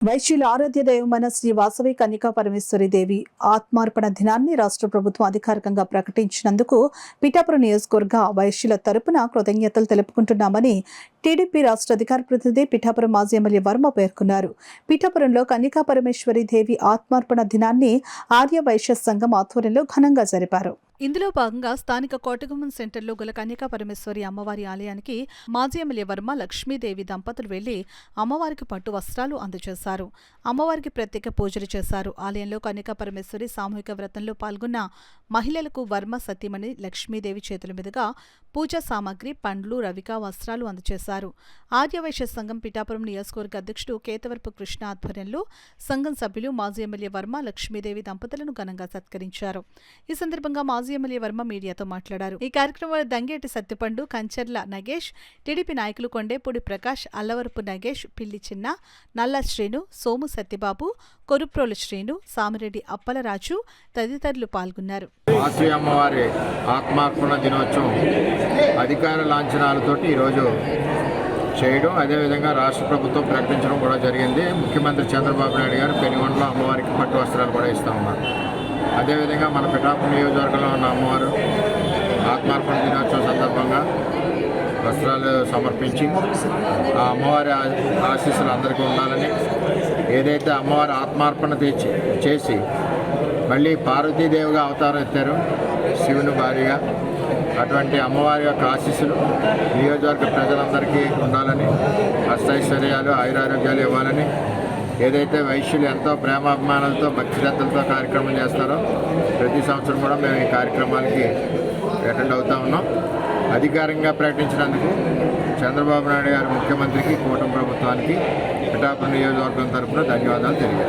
వైశ్యుల ఆరాధ్య దైవమైన శ్రీ వాసవి కన్యకా పరమేశ్వరి దేవి ఆత్మార్పణ దినాన్ని రాష్ట్ర ప్రభుత్వం అధికారికంగా ప్రకటించినందుకు పిఠాపురం నియోజకవర్గ వైశ్యుల తరపున కృతజ్ఞతలు తెలుపుకుంటున్నామని టీడీపీ రాష్ట్ర అధికార ప్రతినిధి పిఠాపురం మాజీ ఎమ్మెల్యే వర్మ పేర్కొన్నారు. పిఠాపురంలో కన్యకా పరమేశ్వరి దేవి ఆత్మార్పణ దినాన్ని ఆర్య వైశ్య సంఘం ఆధ్వర్యంలో ఘనంగా జరిపారు. ఇందులో భాగంగా స్థానిక కోటగుమ్మం సెంటర్లో గల కన్యకా పరమేశ్వరి అమ్మవారి ఆలయానికి మాజీ ఎమ్మెల్యే వర్మ లక్ష్మీదేవి దంపతులు వెళ్లి అమ్మవారికి పట్టు వస్త్రాలు అందజేశారు. అమ్మవారికి ప్రత్యేక పూజలు చేశారు. ఆలయంలో కన్యకా పరమేశ్వరి సామూహిక వ్రతంలో పాల్గొన్న మహిళలకు వర్మ సతీమణి లక్ష్మీదేవి చేతుల మీదుగా పూజా సామాగ్రి, పండ్లు, రవిక వస్త్రాలు అందజేశారు. ఆర్యవైశ్య సంఘం పిఠాపురం నియోజకవర్గ అధ్యక్షుడు కేతవరపు కృష్ణ ఆధ్వర్యంలో సంఘం సభ్యులు మాజీ ఎమ్మెల్యే వర్మ లక్ష్మీదేవి దంపతులను ఘనంగా సత్కరించారు. ఈ సందర్భంగా మాజీ ఎమ్మెల్యే వర్మ మీడియాతో మాట్లాడారు. ఈ కార్యక్రమంలో దంగేటి సత్యపండు, కంచర్ల నగేష్, టీడీపీ నాయకులు కొండేపూడి ప్రకాష్, అల్లవరపు నగేష్, పిల్లి చిన్న, నల్ల శ్రీను, సోము సత్యబాబు, కొరుప్రోలు శ్రీను, సామిరెడ్డి అప్పలరాజు తదితరులు పాల్గొన్నారు. అమ్మవారి ఆత్మార్పణ దినోత్సవం అధికార లాంఛనాలతోటి ఈరోజు చేయడం, అదేవిధంగా రాష్ట్ర ప్రభుత్వం ప్రకటించడం కూడా జరిగింది. ముఖ్యమంత్రి చంద్రబాబు నాయుడు గారు పెనుగొండలో అమ్మవారికి పట్టు వస్త్రాలు కూడా ఇస్తూ ఉన్నారు. అదేవిధంగా మన పిఠాపురం నియోజకవర్గంలో ఉన్న అమ్మవారు ఆత్మార్పణ దినోత్సవం సందర్భంగా వస్త్రాలు సమర్పించి ఆ అమ్మవారి ఆశీస్సులు అందరికీ ఉండాలని, ఏదైతే అమ్మవారి ఆత్మార్పణ చేసి మళ్ళీ పార్వతీదేవిగా అవతారం ఎత్తారు శివుని భార్యగా, అటువంటి అమ్మవారి యొక్క ఆశీస్సులు నియోజకవర్గ ప్రజలందరికీ ఉండాలని, అష్టైశ్వర్యాలు, ఆయురారోగ్యాలు ఇవ్వాలని, ఏదైతే వైశ్యులు ఎంతో ప్రేమాభిమానాలతో భక్తి శ్రద్ధలతో కార్యక్రమం చేస్తారో ప్రతి సంవత్సరం కూడా మేము ఈ కార్యక్రమానికి అటెండ్ అవుతా ఉన్నాం. అధికారికంగా ప్రకటించినందుకు చంద్రబాబు నాయుడు గారు ముఖ్యమంత్రికి, కూటమి ప్రభుత్వానికి పిఠాపురం నియోజకవర్గం తరఫున ధన్యవాదాలు తెలియజేస్తాం.